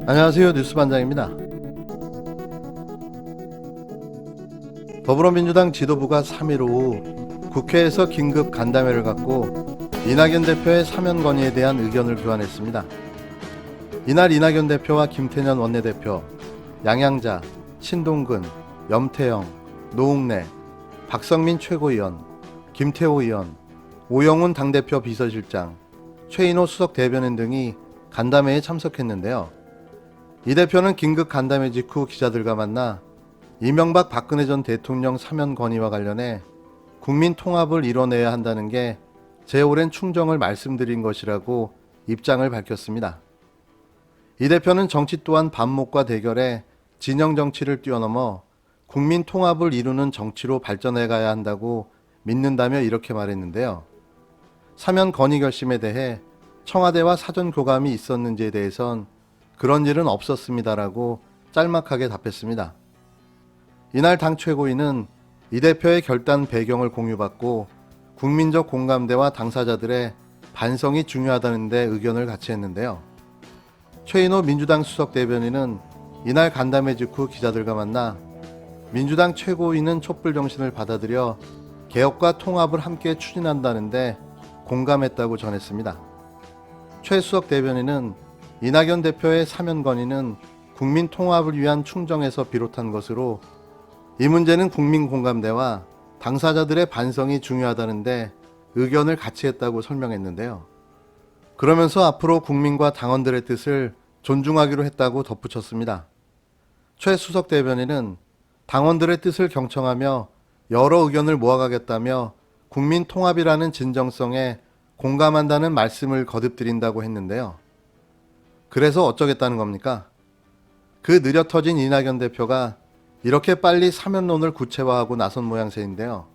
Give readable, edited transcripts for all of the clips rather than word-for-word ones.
안녕하세요. 뉴스반장입니다. 더불어민주당 지도부가 3일 오후 국회에서 긴급 간담회를 갖고 이낙연 대표의 사면 건의에 대한 의견을 교환했습니다. 이날 이낙연 대표와 김태년 원내대표, 양양자, 신동근, 염태영, 노웅래, 박성민 최고위원, 김태호 의원, 오영훈 당대표 비서실장, 최인호 수석 대변인 등이 간담회에 참석했는데요. 이 대표는 긴급 간담회 직후 기자들과 만나 이명박 박근혜 전 대통령 사면 건의와 관련해 국민 통합을 이뤄내야 한다는 게 제 오랜 충정을 말씀드린 것이라고 입장을 밝혔습니다. 이 대표는 정치 또한 반목과 대결에 진영 정치를 뛰어넘어 국민 통합을 이루는 정치로 발전해 가야 한다고 믿는다며 이렇게 말했는데요. 사면 건의 결심에 대해 청와대와 사전 교감이 있었는지에 대해선 그런 일은 없었습니다라고 짤막하게 답했습니다. 이날 당 최고위는 이 대표의 결단 배경을 공유받고 국민적 공감대와 당사자들의 반성이 중요하다는 데 의견을 같이 했는데요. 최인호 민주당 수석 대변인은 이날 간담회 직후 기자들과 만나 민주당 최고위는 촛불 정신을 받아들여 개혁과 통합을 함께 추진한다는데 공감했다고 전했습니다. 최 수석 대변인은 이낙연 대표의 사면 건의는 국민 통합을 위한 충정에서 비롯한 것으로 이 문제는 국민 공감대와 당사자들의 반성이 중요하다는데 의견을 같이 했다고 설명했는데요. 그러면서 앞으로 국민과 당원들의 뜻을 존중하기로 했다고 덧붙였습니다. 최 수석 대변인은 당원들의 뜻을 경청하며 여러 의견을 모아가겠다며 국민 통합이라는 진정성에 공감한다는 말씀을 거듭드린다고 했는데요. 그래서 어쩌겠다는 겁니까? 그 느려 터진 이낙연 대표가 이렇게 빨리 사면론을 구체화하고 나선 모양새인데요.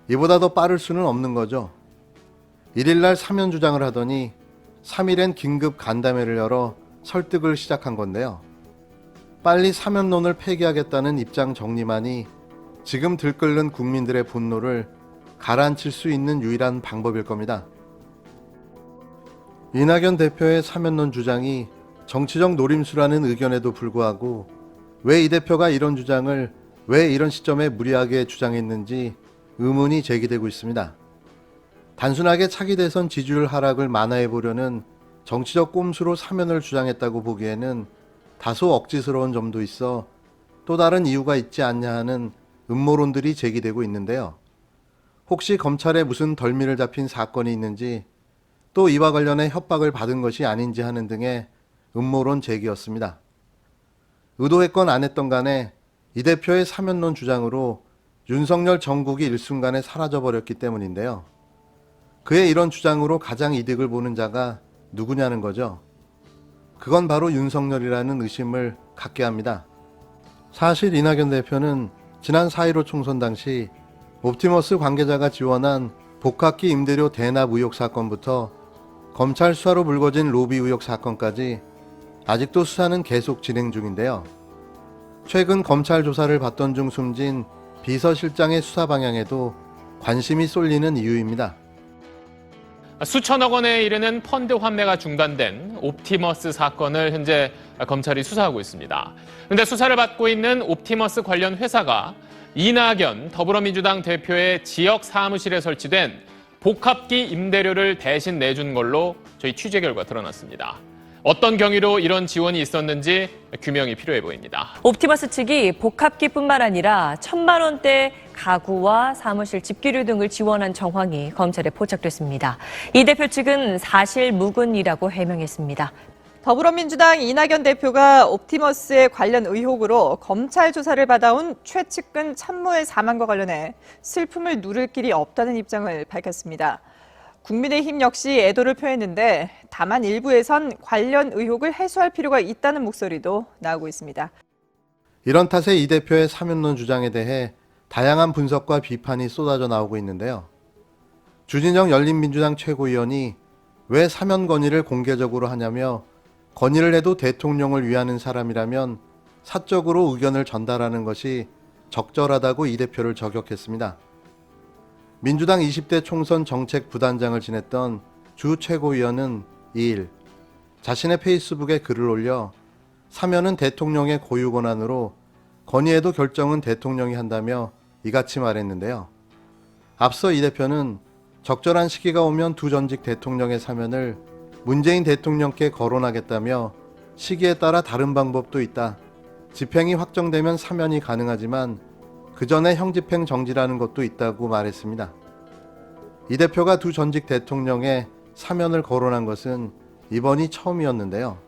이보다 더 빠를 수는 없는 거죠. 1일날 사면 주장을 하더니 3일엔 긴급 간담회를 열어 설득을 시작한 건데요. 빨리 사면론을 폐기하겠다는 입장 정리만이 지금 들끓는 국민들의 분노를 가라앉힐 수 있는 유일한 방법일 겁니다. 이낙연 대표의 사면론 주장이 정치적 노림수라는 의견에도 불구하고 왜 이 대표가 이런 주장을 왜 이런 시점에 무리하게 주장했는지 의문이 제기되고 있습니다. 단순하게 차기 대선 지지율 하락을 만회해 보려는 정치적 꼼수로 사면을 주장했다고 보기에는 다소 억지스러운 점도 있어 또 다른 이유가 있지 않냐 하는 음모론들이 제기되고 있는데요. 혹시 검찰에 무슨 덜미를 잡힌 사건이 있는지 또 이와 관련해 협박을 받은 것이 아닌지 하는 등의 음모론 제기였습니다. 의도했건 안 했던 간에 이 대표의 사면론 주장으로 윤석열 정국이 일순간에 사라져버렸기 때문인데요. 그의 이런 주장으로 가장 이득을 보는 자가 누구냐는 거죠. 그건 바로 윤석열이라는 의심을 갖게 합니다. 사실 이낙연 대표는 지난 4.15 총선 당시 옵티머스 관계자가 지원한 복합기 임대료 대납 의혹 사건부터 검찰 수사로 불거진 로비 의혹 사건까지 아직도 수사는 계속 진행 중인데요. 최근 검찰 조사를 받던 중 숨진 비서실장의 수사 방향에도 관심이 쏠리는 이유입니다. 수천억 원에 이르는 펀드 환매가 중단된 옵티머스 사건을 현재 검찰이 수사하고 있습니다. 그런데 수사를 받고 있는 옵티머스 관련 회사가 이낙연 더불어민주당 대표의 지역 사무실에 설치된 복합기 임대료를 대신 내준 걸로 저희 취재 결과 드러났습니다. 어떤 경위로 이런 지원이 있었는지 규명이 필요해 보입니다. 옵티머스 측이 복합기뿐만 아니라 1,000만 원대 가구와 사무실 집기류 등을 지원한 정황이 검찰에 포착됐습니다. 이 대표 측은 사실 무근이라고 해명했습니다. 더불어민주당 이낙연 대표가 옵티머스의 관련 의혹으로 검찰 조사를 받아온 최측근 참모의 사망과 관련해 슬픔을 누를 길이 없다는 입장을 밝혔습니다. 국민의힘 역시 애도를 표했는데 다만 일부에선 관련 의혹을 해소할 필요가 있다는 목소리도 나오고 있습니다. 이런 탓에 이 대표의 사면론 주장에 대해 다양한 분석과 비판이 쏟아져 나오고 있는데요. 주진영 열린민주당 최고위원이 왜 사면 건의를 공개적으로 하냐며 건의를 해도 대통령을 위하는 사람이라면 사적으로 의견을 전달하는 것이 적절하다고 이 대표를 저격했습니다. 민주당 20대 총선 정책 부단장을 지냈던 주 최고위원은 2일 자신의 페이스북에 글을 올려 사면은 대통령의 고유 권한으로 건의에도 결정은 대통령이 한다며 이같이 말했는데요. 앞서 이 대표는 적절한 시기가 오면 두 전직 대통령의 사면을 문재인 대통령께 거론하겠다며 시기에 따라 다른 방법도 있다. 집행이 확정되면 사면이 가능하지만 그 전에 형집행 정지라는 것도 있다고 말했습니다. 이 대표가 두 전직 대통령의 사면을 거론한 것은 이번이 처음이었는데요.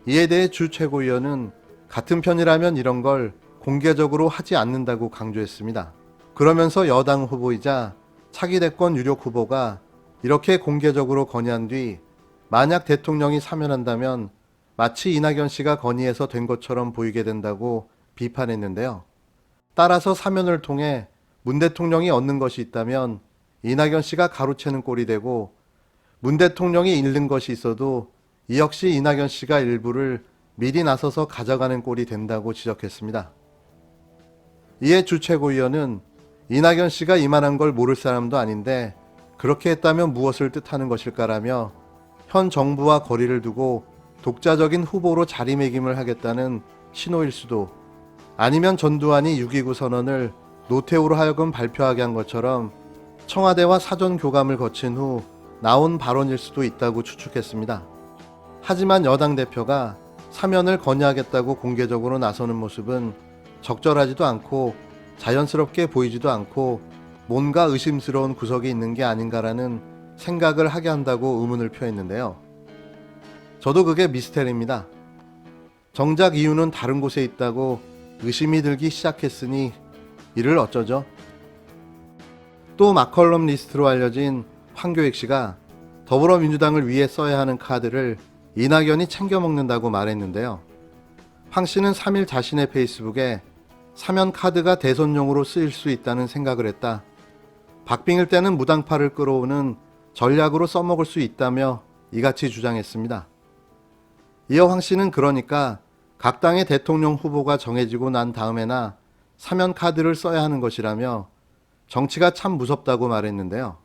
이에 대해 주 최고위원은 같은 편이라면 이런 걸 공개적으로 하지 않는다고 강조했습니다. 그러면서 여당 후보이자 차기 대권 유력 후보가 이렇게 공개적으로 건의한 뒤 만약 대통령이 사면한다면 마치 이낙연 씨가 건의해서 된 것처럼 보이게 된다고 비판했는데요. 따라서 사면을 통해 문 대통령이 얻는 것이 있다면 이낙연 씨가 가로채는 꼴이 되고 문 대통령이 잃는 것이 있어도 이 역시 이낙연 씨가 일부를 미리 나서서 가져가는 꼴이 된다고 지적했습니다. 이에 주 최고위원은 이낙연 씨가 이만한 걸 모를 사람도 아닌데 그렇게 했다면 무엇을 뜻하는 것일까라며 현 정부와 거리를 두고 독자적인 후보로 자리매김을 하겠다는 신호일 수도, 아니면 전두환이 6.29 선언을 노태우로 하여금 발표하게 한 것처럼 청와대와 사전 교감을 거친 후 나온 발언일 수도 있다고 추측했습니다. 하지만 여당 대표가 사면을 건의하겠다고 공개적으로 나서는 모습은 적절하지도 않고 자연스럽게 보이지도 않고 뭔가 의심스러운 구석이 있는 게 아닌가라는 생각을 하게 한다고 의문을 표했는데요. 저도 그게 미스테리입니다. 정작 이유는 다른 곳에 있다고 의심이 들기 시작했으니 이를 어쩌죠? 또 마컬럼 리스트로 알려진 황교익 씨가 더불어민주당을 위해 써야 하는 카드를 이낙연이 챙겨 먹는다고 말했는데요. 황 씨는 3일 자신의 페이스북에 사면 카드가 대선용으로 쓰일 수 있다는 생각을 했다. 박빙일 때는 무당파를 끌어오는 전략으로 써먹을 수 있다며 이같이 주장했습니다. 이어 황 씨는 그러니까 각 당의 대통령 후보가 정해지고 난 다음에나 사면 카드를 써야 하는 것이라며 정치가 참 무섭다고 말했는데요.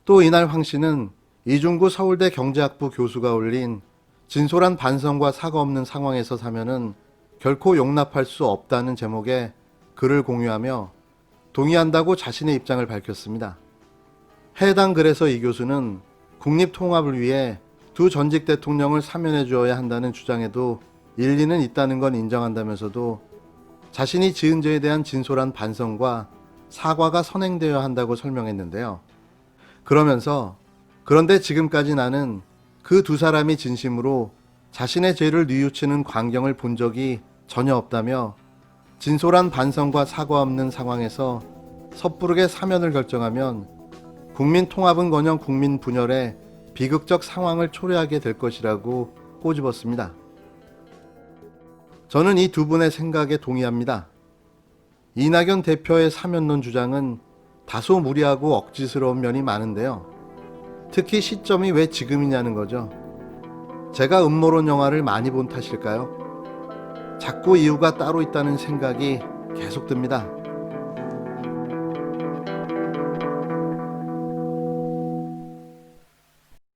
또 이날 황 씨는 이중구 서울대 경제학부 교수가 올린 진솔한 반성과 사과 없는 상황에서 사면은 결코 용납할 수 없다는 제목의 글을 공유하며 동의한다고 자신의 입장을 밝혔습니다. 해당 글에서 이 교수는 국립통합을 위해 두 전직 대통령을 사면해 주어야 한다는 주장에도 일리는 있다는 건 인정한다면서도 자신이 지은 죄에 대한 진솔한 반성과 사과가 선행되어야 한다고 설명했는데요. 그러면서 그런데 지금까지 나는 그 두 사람이 진심으로 자신의 죄를 뉘우치는 광경을 본 적이 전혀 없다며 진솔한 반성과 사과 없는 상황에서 섣부르게 사면을 결정하면 국민 통합은커녕 국민 분열의 비극적 상황을 초래하게 될 것이라고 꼬집었습니다. 저는 이 두 분의 생각에 동의합니다. 이낙연 대표의 사면론 주장은 다소 무리하고 억지스러운 면이 많은데요. 특히 시점이 왜 지금이냐는 거죠. 제가 음모론 영화를 많이 본 탓일까요? 자꾸 이유가 따로 있다는 생각이 계속 듭니다.